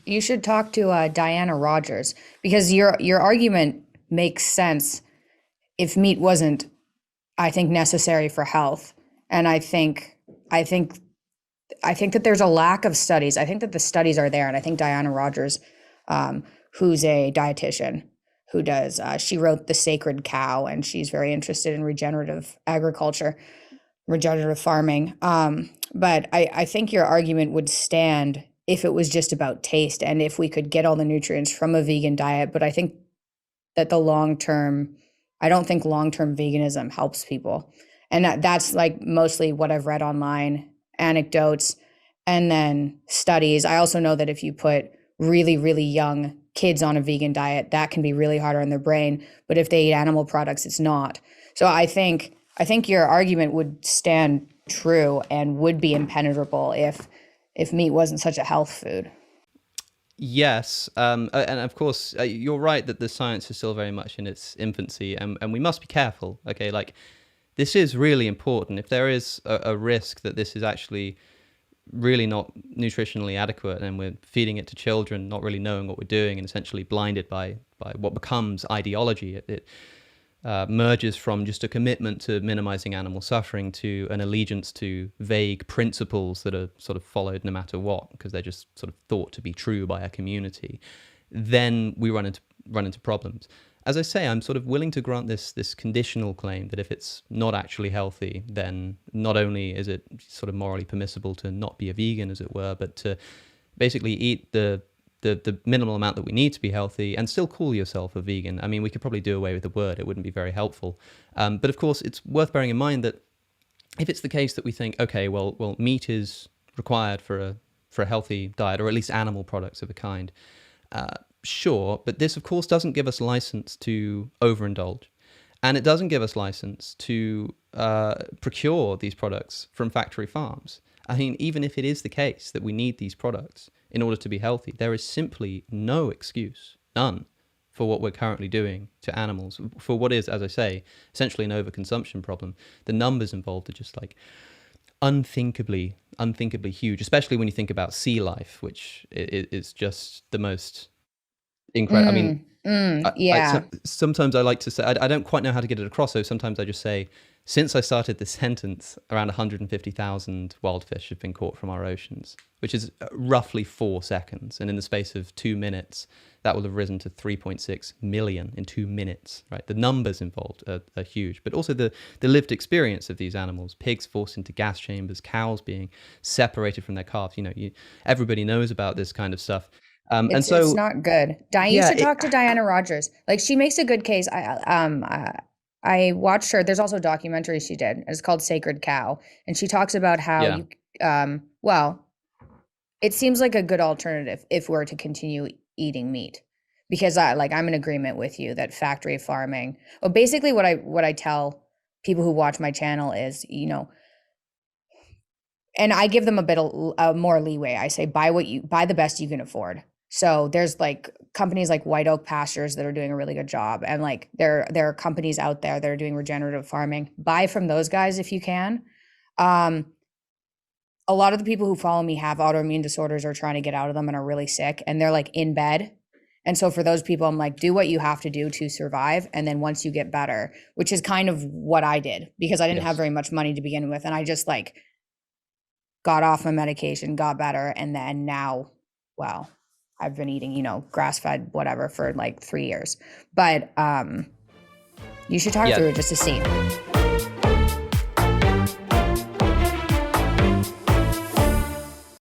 You should talk to Diana Rogers because your argument makes sense if meat wasn't, I think, necessary for health. And I think I think that there's a lack of studies. I think that the studies are there, and I think Diana Rogers, who's a dietitian, she wrote The Sacred Cow, and she's very interested in regenerative agriculture, regenerative farming. But I think your argument would stand if it was just about taste and if we could get all the nutrients from a vegan diet. But I think that I don't think long term veganism helps people. And that's like mostly what I've read online, anecdotes, and then studies. I also know that if you put really, really young kids on a vegan diet, that can be really hard on their brain. But if they eat animal products, it's not. So I think your argument would stand true and would be impenetrable if meat wasn't such a health food. Yes, and of course, you're right that the science is still very much in its infancy, and we must be careful. Okay, like this is really important. If there is a risk that this is actually really not nutritionally adequate, and we're feeding it to children, not really knowing what we're doing, and essentially blinded by what becomes ideology, it merges from just a commitment to minimizing animal suffering to an allegiance to vague principles that are sort of followed no matter what, because they're just sort of thought to be true by a community. Then we run into problems. As I say, I'm sort of willing to grant this conditional claim that if it's not actually healthy, then not only is it sort of morally permissible to not be a vegan, as it were, but to basically eat the minimal amount that we need to be healthy and still call yourself a vegan. I mean, we could probably do away with the word. It wouldn't be very helpful. But of course, it's worth bearing in mind that if it's the case that we think, okay, well, meat is required for a healthy diet, or at least animal products of a kind, sure, but this, of course, doesn't give us license to overindulge. And it doesn't give us license to procure these products from factory farms. I mean, even if it is the case that we need these products in order to be healthy, there is simply no excuse, none, for what we're currently doing to animals, for what is, as I say, essentially an overconsumption problem. The numbers involved are just like unthinkably huge, especially when you think about sea life, which is just the most incredible. I mean, Yeah. sometimes I like to say, I don't quite know how to get it across, so sometimes I just say, since I started this sentence, around 150,000 wild fish have been caught from our oceans, which is roughly 4 seconds. And in the space of 2 minutes, that will have risen to 3.6 million in 2 minutes, right? The numbers involved are huge, but also the lived experience of these animals, pigs forced into gas chambers, cows being separated from their calves. Everybody knows about this kind of stuff. And It's so, not good. You yeah, should talk to Diana Rogers. Like she makes a good case. I watched her. There's also a documentary she did. It's called Sacred Cow, and she talks about how yeah. well, it seems like a good alternative if we're to continue eating meat, because I'm in agreement with you that factory farming. Well, basically, what I tell people who watch my channel is, and I give them a bit of more leeway. I say buy the best you can afford. So there's like companies like White Oak Pastures that are doing a really good job, and like there are companies out there that are doing regenerative farming. Buy from those guys if you can. Um, a lot of the people who follow me have autoimmune disorders or trying to get out of them and are really sick, and they're like in bed. And so for those people, I'm like, do what you have to do to survive, and then once you get better, which is kind of what I did because I didn't have Yes. very much money to begin with, and I just like got off my medication, got better, and then now, well, I've been eating, grass-fed whatever for like 3 years. But you should talk Yeah. through it just to see.